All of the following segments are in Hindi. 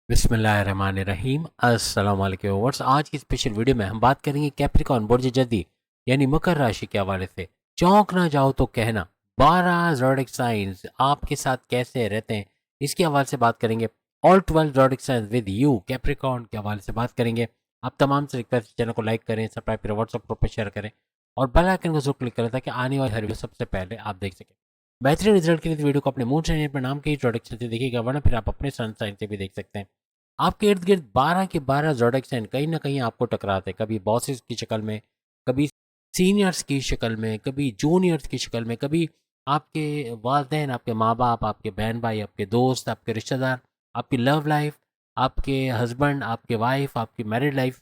बिस्मिल्लाहिर्रहमानिर्रहीम अस्सलाम वालेकुम व्यूअर्स। आज की स्पेशल वीडियो में हम बात करेंगे कैप्रिकॉर्न बुर्ज जदी यानी मकर राशि के हवाले से। चौंक ना जाओ तो कहना, 12 ज़ोडिक साइंस आपके साथ कैसे रहते हैं इसके हवाले से बात करेंगे। All 12 zodiac science with you Capricorn के हवाले से बात करेंगे। आप तमाम से रिक्वेस्ट, चैनल को लाइक करें, सब्सक्राइब करें, व्हाट्सअप ग्रुप पर शेयर करें और बेल आइकन को जरूर क्लिक करें ताकि आने वाली हर वीडियो सबसे पहले आप देख सकें। बेहतरीन रिजल्ट के लिए वीडियो को अपने मून साइन पर नाम के ही प्रोडक्ट से देखिएगा, वरना फिर आप अपने सन साइन से भी देख सकते हैं। आपके इर्द गिर्द 12 के 12 ज़ोडिक साइन कहीं ना कहीं आपको टकराते हैं, कभी बॉसेस की शक्ल में, कभी सीनियर्स की शक्ल में, कभी जूनियर्स की शक्ल में, कभी आपके वालदेन, आपके माँ बाप, आपके बहन भाई, आपके दोस्त, आपके रिश्तेदार, आपकी लव लाइफ, आपके हस्बैंड, आपके वाइफ, आपकी मैरिड लाइफ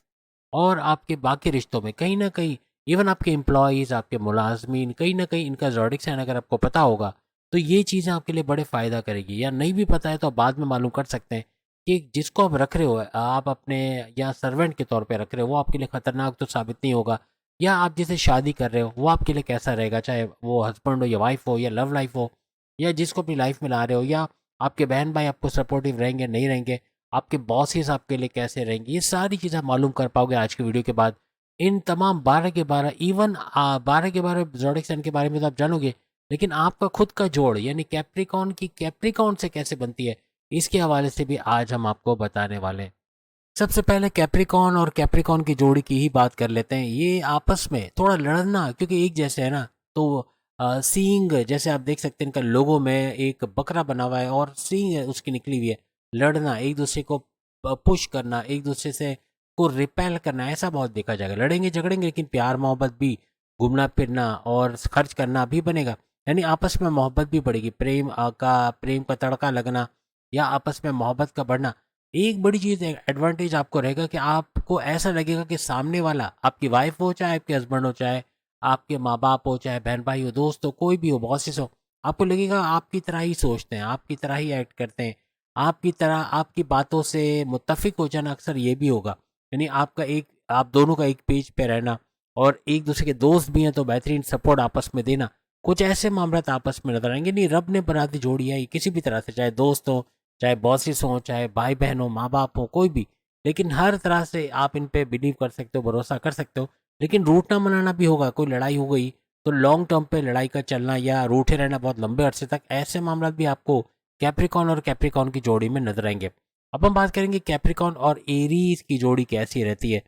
और आपके बाकी रिश्तों में कहीं ना कहीं, इवन आपके एम्प्लॉयज़, आपके मुलाजमीन, कहीं ना कहीं इनका ज़ोडिक साइन अगर आपको पता होगा तो ये चीज़ें आपके लिए बड़े फ़ायदा करेगी। या नहीं भी पता है तो आप बाद में मालूम कर सकते हैं कि जिसको आप रख रहे हो, आप अपने या सर्वेंट के तौर पे रख रहे हो, वो आपके लिए ख़तरनाक तो साबित नहीं होगा। या आप जिसे शादी कर रहे हो वो आपके लिए कैसा रहेगा, चाहे वो हस्बैंड हो या वाइफ हो या लव लाइफ हो, या जिसको अपनी लाइफ में ला रहे हो, या आपके बहन भाई आपको सपोर्टिव रहेंगे नहीं रहेंगे, आपके बॉसेस आपके लिए कैसे रहेंगे, ये सारी चीज़ें आप मालूम कर पाओगे आज की वीडियो के बाद। इन तमाम 12 के 12, इवन 12 के 12 ज़ोडिक साइन के बारे में तो आप जानोगे, लेकिन आपका खुद का जोड़ यानी कैप्रिकॉर्न की कैप्रिकॉर्न से कैसे बनती है, इसके हवाले से भी आज हम आपको बताने वाले हैं। सबसे पहले कैप्रिकॉर्न और कैप्रिकॉर्न की जोड़ी की ही बात कर लेते हैं। ये आपस में थोड़ा लड़ना, क्योंकि एक जैसे है ना, तो सींग जैसे आप देख सकते हैं, इनका लोगो में एक बकरा बना हुआ है और सींग उसकी निकली हुई है। लड़ना, एक दूसरे को पुश करना, एक दूसरे से को रिपेल करना, ऐसा बहुत देखा जाएगा। लड़ेंगे झगड़ेंगे लेकिन प्यार मोहब्बत भी, घूमना फिरना और खर्च करना भी बनेगा। यानी आपस में मोहब्बत भी बढ़ेगी, प्रेम का तड़का लगना या आपस में मोहब्बत का बढ़ना। एक बड़ी चीज़ एडवांटेज आपको रहेगा कि आपको ऐसा लगेगा कि सामने वाला आपकी वाइफ हो, चाहे आपके हस्बैंड हो, चाहे आपके माँ बाप हो, चाहे बहन भाई हो, दोस्त हो, कोई भी हो, बॉसेस हो, आपको लगेगा आपकी तरह ही सोचते हैं, आपकी तरह ही एक्ट करते हैं, आपकी तरह, आपकी बातों से मुत्तफिक हो जाना अक्सर ये भी होगा। यानी आप दोनों का एक पेज पे रहना और एक दूसरे के दोस्त भी हैं तो बेहतरीन सपोर्ट आपस में देना। कुछ ऐसे मामला आपस में नजर आएंगे। नहीं, रब ने बना दी जोड़ी है, ये किसी भी तरह से, चाहे दोस्त हो, चाहे बॉसेस हों, चाहे भाई बहन हो, माँ बाप हो, कोई भी, लेकिन हर तरह से आप इन पे बिलीव कर सकते हो, भरोसा कर सकते हो। लेकिन रूठना मनाना भी होगा, कोई लड़ाई हो गई तो लॉन्ग टर्म पे लड़ाई का चलना या रूठे रहना बहुत लंबे अरसे तक, ऐसे मामला भी आपको कैप्रिकॉन और कैप्रिकॉन की जोड़ी में नजर आएंगे। अब हम बात करेंगे कैप्रिकॉन और एरीज की जोड़ी कैसी रहती है।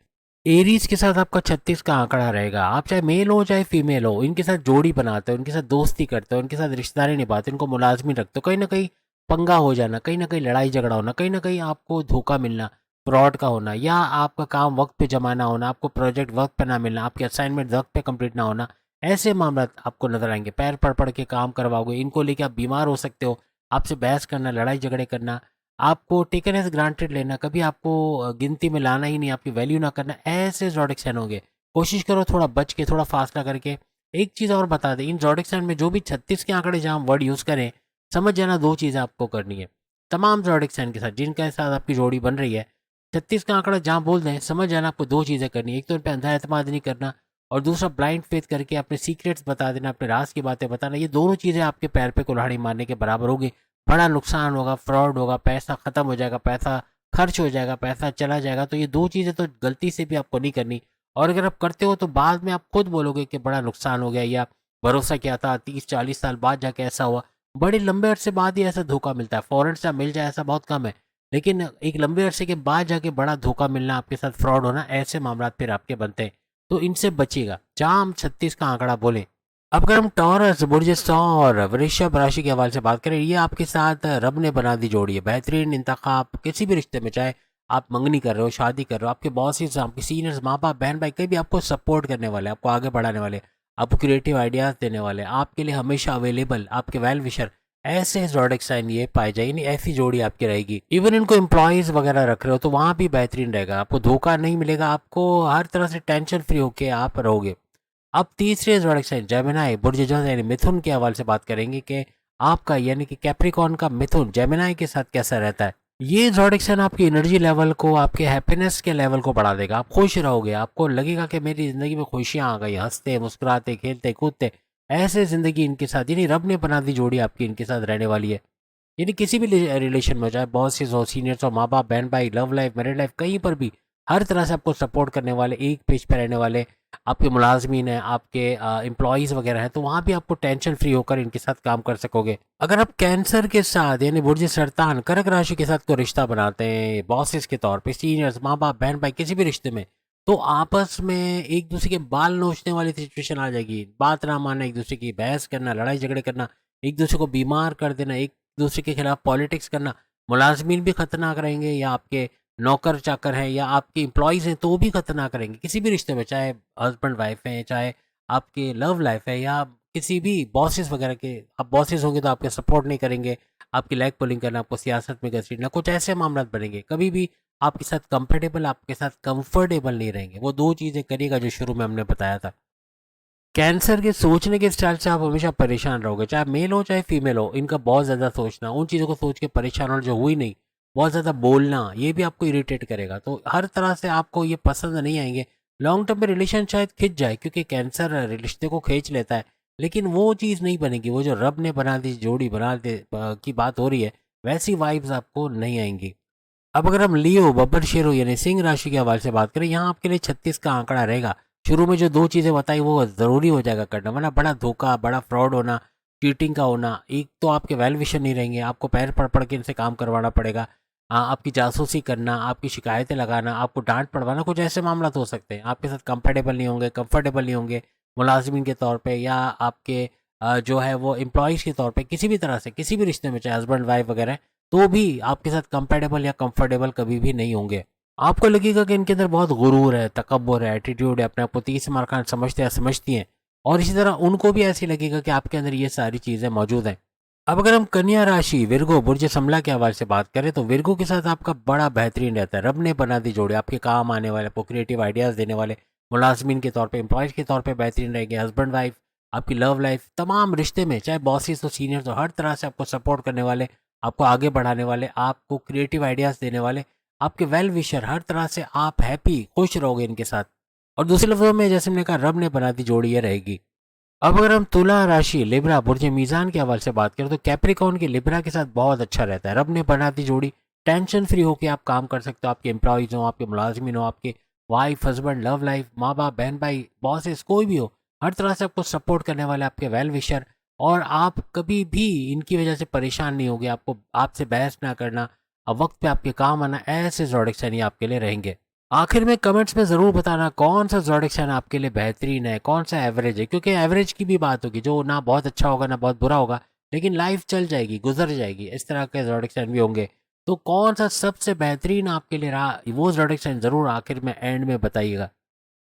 एरीज के साथ आपका 36 का आंकड़ा रहेगा। आप चाहे मेल हो चाहे फीमेल हो, इनके साथ जोड़ी बनाते हो, इनके साथ दोस्ती करते हो, इनके साथ रिश्तेदारी निभाते हो, इनको मुलाजमी रखते हो, कहीं ना कहीं पंगा हो जाना, कहीं ना कहीं लड़ाई झगड़ा होना, कहीं ना कहीं आपको धोखा मिलना, फ्रॉड का होना, या आपका काम वक्त पे जमा ना होना, आपको प्रोजेक्ट वक्त पे ना मिलना, आपके असाइनमेंट वक्त पे कंप्लीट ना होना, ऐसे मामला आपको नजर आएंगे। पैर पड़ के काम करवाओगे, इनको लेके आप बीमार हो सकते हो, आपसे बहस करना, लड़ाई झगड़े करना, आपको टेकन एज ग्रांटेड लेना, कभी आपको गिनती में लाना ही नहीं, आपकी वैल्यू ना करना, ऐसे ज़ोडिक साइन होंगे। कोशिश करो थोड़ा बच के, थोड़ा फासला करके। एक चीज़ और बता दें, इन ज़ोडिक साइन में जो भी 36 के आंकड़े जहाँ वर्ड यूज़ करें, समझ जाना दो चीज़ें आपको करनी है। तमाम ज़ोडिक साइन के साथ जिनके साथ आपकी जोड़ी बन रही है, 36 का आंकड़ा जहाँ बोल दें, समझ जाना आपको दो चीज़ें करनी है। एक तो उन पर अंधा एतमाद नहीं करना, और दूसरा ब्लाइंड फेथ करके अपने सीक्रेट्स बता देना, अपने राज की बातें बताना। ये दोनों चीज़ें आपके पैर पे कुल्हाड़ी मारने के बराबर होगी। बड़ा नुकसान होगा, फ्रॉड होगा, पैसा ख़त्म हो जाएगा, पैसा खर्च हो जाएगा, पैसा चला जाएगा। तो ये दो चीज़ें तो गलती से भी आपको नहीं करनी, और अगर आप करते हो तो बाद में आप खुद बोलोगे कि बड़ा नुकसान हो गया, या भरोसा किया था, 30-40 साल बाद जाके ऐसा हुआ। बड़े लंबे अरसे बाद ही ऐसा धोखा मिलता है, फ़ौरन से मिल जाए ऐसा बहुत कम है, लेकिन एक लंबे अरसे के बाद जाके बड़ा धोखा मिलना, आपके साथ फ्रॉड होना, ऐसे मामला फिर आपके बनते हैं। तो इनसे बचिएगा जहाँ हम 36 का आंकड़ा बोलें। अब अगर हम टॉरस, बुर्ज और वृषभ राशि के हवाले से बात करें, ये आपके साथ रब ने बना दी जोड़ी है। बेहतरीन इंतखाब किसी भी रिश्ते में, चाहे आप मंगनी कर रहे हो, शादी कर रहे हो, आपके बॉसेस, आपके सीनियर्स, माँ बाप, बहन भाई, कहीं भी आपको सपोर्ट करने वाले, आपको आगे बढ़ाने वाले, आपको क्रिएटिव आइडियाज़ देने वाले, आपके लिए हमेशा अवेलेबल, आपके वेल विशर, ऐसे ज़ोडिक साइन ये पाए जाए, नहीं ऐसी जोड़ी आपकी रहेगी। इवन इनको एम्प्लॉयज़ वगैरह रख रहे हो तो वहाँ भी बेहतरीन रहेगा, आपको धोखा नहीं मिलेगा, आपको हर तरह से टेंशन फ्री होके आप रहोगे। अब तीसरे ज़ोडिक साइन जेमिनी, बुर्ज जोन यानी मिथुन के हवाले से बात करेंगे कि आपका यानी कि कैप्रिकॉर्न का मिथुन जेमिनी के साथ कैसा रहता है। ये ज़ोडिक साइन आपकी एनर्जी लेवल को, आपके हैप्पीनेस के लेवल को बढ़ा देगा। आप खुश रहोगे, आपको लगेगा कि मेरी ज़िंदगी में खुशियाँ आ गई, हंसते मुस्कुराते खेलते कूदते, ऐसे ज़िंदगी इनके साथ, यानी रब ने बना दी जोड़ी आपकी इनके साथ रहने वाली है। यानी किसी भी रिलेशन में, चाहे बॉसेस हो, सीनियर्स हो, माँ बाप, बहन भाई, लव लाइफ, मैरिड लाइफ, कहीं पर भी हर तरह से आपको सपोर्ट करने वाले, एक पेज पे रहने वाले आपके मुलाजमीन हैं, आपके एम्प्लॉयज़ वगैरह हैं, तो वहाँ भी आपको टेंशन फ्री होकर इनके साथ काम कर सकोगे। अगर आप कैंसर के साथ यानी बुर्ज सरतान कर्क राशि के साथ कोई रिश्ता बनाते हैं बॉसेस के तौर पे, सीनियर्स, माँ बाप, बहन भाई, किसी भी रिश्ते में, तो आपस में एक दूसरे के बाल नोचने वाली सिचुएशन आ जाएगी। बात ना मानना, एक दूसरे की बहस करना, लड़ाई झगड़े करना, एक दूसरे को बीमार कर देना, एक दूसरे के खिलाफ पॉलिटिक्स करना। मुलाजमीन भी खतरनाक रहेंगे, या आपके नौकर चाकर हैं, या आपके एम्प्लॉयज़ हैं, तो भी खतरनाक रहेंगे किसी भी रिश्ते में, चाहे हस्बैंड वाइफ हैं, चाहे आपके लव लाइफ है, या किसी भी बॉसेस वगैरह के। आप बॉसेस होंगे तो आपके सपोर्ट नहीं करेंगे, आपकी लेग पुलिंग करना, आपको सियासत में घसीटना, कुछ ऐसे मामला बनेंगे। कभी भी आपके साथ कंफर्टेबल, आपके साथ कंफर्टेबल नहीं रहेंगे। वो दो चीज़ें करिएगा जो शुरू में हमने बताया था। कैंसर के सोचने के स्टाइल से आप हमेशा परेशान रहोगे, चाहे मेल हो चाहे फीमेल हो। इनका बहुत ज़्यादा सोचना, उन चीज़ों को सोच के परेशान होना जो हुई नहीं, बहुत ज़्यादा बोलना, ये भी आपको इरिटेट करेगा। तो हर तरह से आपको ये पसंद नहीं आएंगे। लॉन्ग टर्म में रिलेशन शायद खिंच जाए, क्योंकि कैंसर रिश्ते को खींच लेता है, लेकिन वो चीज़ नहीं बनेगी। वो जो रब ने बना दी जोड़ी बना दे की बात हो रही है, वैसी वाइब्स आपको नहीं आएंगी। अब अगर हम लियो, बब्बर शेरो यानी सिंह राशि के हवाले से बात करें, यहाँ आपके लिए 36 का आंकड़ा रहेगा। शुरू में जो दो चीज़ें बताई वो ज़रूरी हो जाएगा करना, वरना बड़ा धोखा, बड़ा फ्रॉड होना, चीटिंग का होना। एक तो आपके वेल विशर नहीं रहेंगे, आपको पैर पड़ पड़ के इनसे काम करवाना पड़ेगा। आपकी जासूसी करना, आपकी शिकायतें लगाना, आपको डांट पड़वाना, कुछ ऐसे मामला तो हो सकते हैं। आपके साथ कंफर्टेबल नहीं होंगे, कंफर्टेबल नहीं होंगे मुलाजिमिन के तौर पर, या आपके जो है वो एम्प्लॉयज़ के तौर पर, किसी भी तरह से किसी भी रिश्ते में, चाहे हस्बैंड वाइफ वगैरह, तो भी आपके साथ कंफर्टेबल या कंफर्टेबल कभी भी नहीं होंगे। आपको लगेगा कि इनके अंदर बहुत गुरूर है, तकब्बुर है, एटीट्यूड है, अपने आप को 30 मार खान समझते हैं, समझती हैं। और इसी तरह उनको भी ऐसे लगेगा कि आपके अंदर ये सारी चीज़ें मौजूद हैं। अब अगर हम कन्या राशि, विर्गो, बुर्ज समला के हवाले से बात करें, तो विर्गो के साथ आपका बड़ा बेहतरीन रहता है। रब ने बना दी जोड़ी, आपके काम आने वाले, आपको क्रिएटिव आइडियाज़ देने वाले, मुलाजमीन के तौर पे, एम्प्लॉयज़ के तौर पे बेहतरीन रहेंगे। हस्बैंड वाइफ, आपकी लव लाइफ, तमाम रिश्ते में, चाहे बॉसेस हो, सीनियर्स हो, हर तरह से आपको सपोर्ट करने वाले, आपको आगे बढ़ाने वाले, आपको क्रिएटिव आइडियाज़ देने वाले, आपके वेल विशर, हर तरह से आप हैप्पी, खुश रहोगे इनके साथ। और दूसरे लफ्ज़ों में, जैसे मैंने कहा, रब ने बना दी जोड़ी ये रहेगी। अब अगर हम तुला राशि, लिब्रा, बुर्ज मीज़ान के हवाले से बात करें, तो कैप्रिकॉर्न के लिब्रा के साथ बहुत अच्छा रहता है। रब ने बना दी जोड़ी, टेंशन फ्री होकर आप काम कर सकते हो। आपके एम्प्लॉयज़ हो, आपके मुलाजमिन हो, आपके वाइफ, हस्बैंड, लव लाइफ, माँ बाप, बहन भाई, बॉसेस, कोई भी हो, हर तरह से आपको सपोर्ट करने वाले आपके वेल विशर। और आप कभी भी इनकी वजह से परेशान नहीं होगे, आपको आपसे बहस ना करना, वक्त पे आपके काम आना, ऐसे ज़ोडिएक साइन ये आपके लिए रहेंगे। आखिर में कमेंट्स में ज़रूर बताना कौन सा ज़ोडिएक साइन आपके लिए बेहतरीन है, कौन सा एवरेज है, क्योंकि एवरेज की भी बात होगी, जो ना बहुत अच्छा होगा ना बहुत बुरा होगा, लेकिन लाइफ चल जाएगी, गुजर जाएगी। इस तरह के ज़ोडिएक साइन भी होंगे। तो कौन सा सबसे बेहतरीन आपके लिए रहा, वो ज़ोडिएक साइन ज़रूर आखिर में एंड में बताइएगा।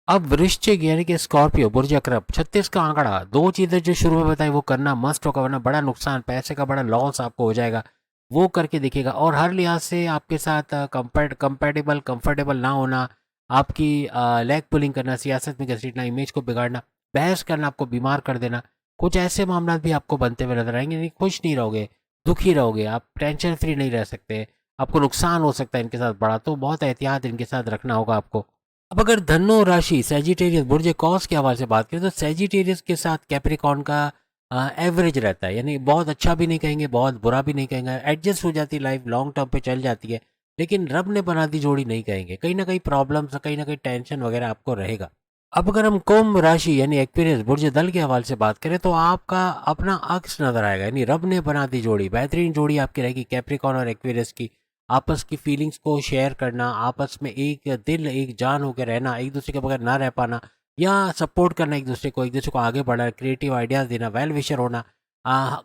अब वृश्चिक यानी कि स्कॉर्पियो, बुर्ज अकरब, 36 का आंकड़ा, दो चीज़ें जो शुरू में बताई वो करना मस्ट होगा, वरना बड़ा नुकसान, पैसे का बड़ा लॉस आपको हो जाएगा। वो करके दिखेगा। और हर लिहाज से आपके साथ कंपेटेबल, कंफर्टेबल ना होना, आपकी लेग पुलिंग करना, सियासत में घसीटना, इमेज को बिगाड़ना, बहस करना, आपको बीमार कर देना, कुछ ऐसे मामला भी आपको बनते हुए नजर आएंगे। नहीं, खुश नहीं रहोगे, दुखी रहोगे, आप टेंशन फ्री नहीं रह सकते, आपको नुकसान हो सकता है इनके साथ बड़ा। तो बहुत एहतियात इनके साथ रखना होगा आपको। अब अगर धनु राशि, सैजिटेरियस, बुर्ज कॉस के हवाले से बात करें, तो सैजिटेरियस के साथ कैप्रिकॉर्न का एवरेज रहता है। यानी बहुत अच्छा भी नहीं कहेंगे, बहुत बुरा भी नहीं कहेंगे, एडजस्ट हो जाती है लाइफ, लॉन्ग टर्म पे चल जाती है। लेकिन रब ने बना दी जोड़ी नहीं कहेंगे, कहीं ना कहीं प्रॉब्लम्स, कहीं ना कहीं टेंशन वगैरह आपको रहेगा। अब अगर हम कुंभ राशि यानी एक्वेरियस, बुर्ज दल के हवाले से बात करें, तो आपका अपना अक्स नजर आएगा। यानी रब ने बना दी जोड़ी, बेहतरीन जोड़ी आपकी रहेगी कैप्रिकॉर्न और एक्वेरियस की। आपस की फीलिंग्स को शेयर करना, आपस में एक दिल एक जान होकर रहना, एक दूसरे के बगैर ना रह पाना, या सपोर्ट करना एक दूसरे को, एक दूसरे को आगे बढ़ाना, क्रिएटिव आइडियाज़ देना, वेल विशर होना,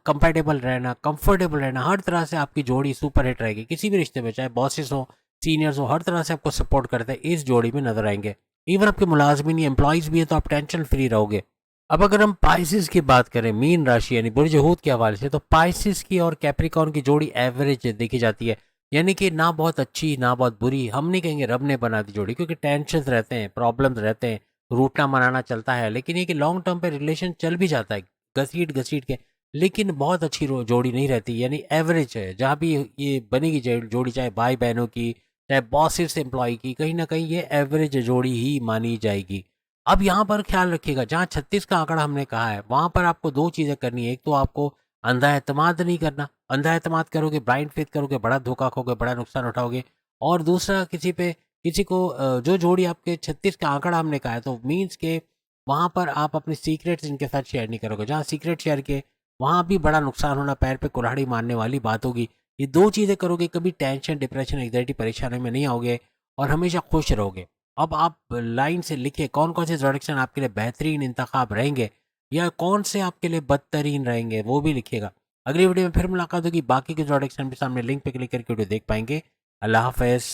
कंपेटेबल रहना, कंफर्टेबल रहना, हर तरह से आपकी जोड़ी सुपर हिट रहेगी। किसी भी रिश्ते में, चाहे बॉसेस हो, सीनियर्स हो, हर तरह से आपको सपोर्ट करते हैं, इस जोड़ी में नजर आएंगे। इवन आपके मुलाजमिन या एम्प्लॉयज़ भी है तो आप टेंशन फ्री रहोगे। अब अगर हम पाइसिस की बात करें, मीन राशि यानी बुर्ज हूत के हवाले से, तो पाइसिस की और कैप्रिकॉर्न की जोड़ी एवरेज देखी जाती है। यानी कि ना बहुत अच्छी ना बहुत बुरी, हम नहीं कहेंगे रब ने बना दी जोड़ी, क्योंकि टेंशन रहते हैं, प्रॉब्लम्स रहते हैं, रूठना मनाना चलता है। लेकिन ये कि लॉन्ग टर्म पे रिलेशन चल भी जाता है घसीट घसीट के, लेकिन बहुत अच्छी जोड़ी नहीं रहती। यानी एवरेज है। जहाँ भी ये बनेगी जोड़ी, चाहे भाई बहनों की, चाहे बॉसेस एम्प्लॉय की, कहीं ना कहीं ये एवरेज जोड़ी ही मानी जाएगी। अब यहाँ पर ख्याल रखिएगा, जहाँ 36 का आंकड़ा हमने कहा है, वहाँ पर आपको दो चीज़ें करनी है। एक तो आपको अंधा एतमाद नहीं करना। अंधा एतमाद करोगे, ब्लाइंड फेथ करोगे, बड़ा धोखा खोगे, बड़ा नुकसान उठाओगे। और दूसरा, किसी को जो जोड़ी आपके 36 का आंकड़ा हमने कहा है, तो मीन्स के वहाँ पर आप अपने सीक्रेट्स इनके साथ शेयर नहीं करोगे। जहाँ सीक्रेट शेयर किए वहाँ भी बड़ा नुकसान होना, पैर पे कुल्हाड़ी मारने वाली बात होगी। ये 2 चीज़ें करोगे, कभी टेंशन, डिप्रेशन, एंग्जायटी, परेशानी में नहीं आओगे और हमेशा खुश रहोगे। अब आप लाइन से लिखिए कौन-कौन से प्रोडक्शन आपके लिए बेहतरीन इंतखाब रहेंगे या कौन से आपके लिए बदतरीन रहेंगे, वो भी लिखिएगा। अगली वीडियो में फिर मुलाकात होगी, बाकी के प्रोडक्शन भी सामने लिंक पे क्लिक करके वीडियो देख पाएँगे। अल्लाह हाफ़िज़।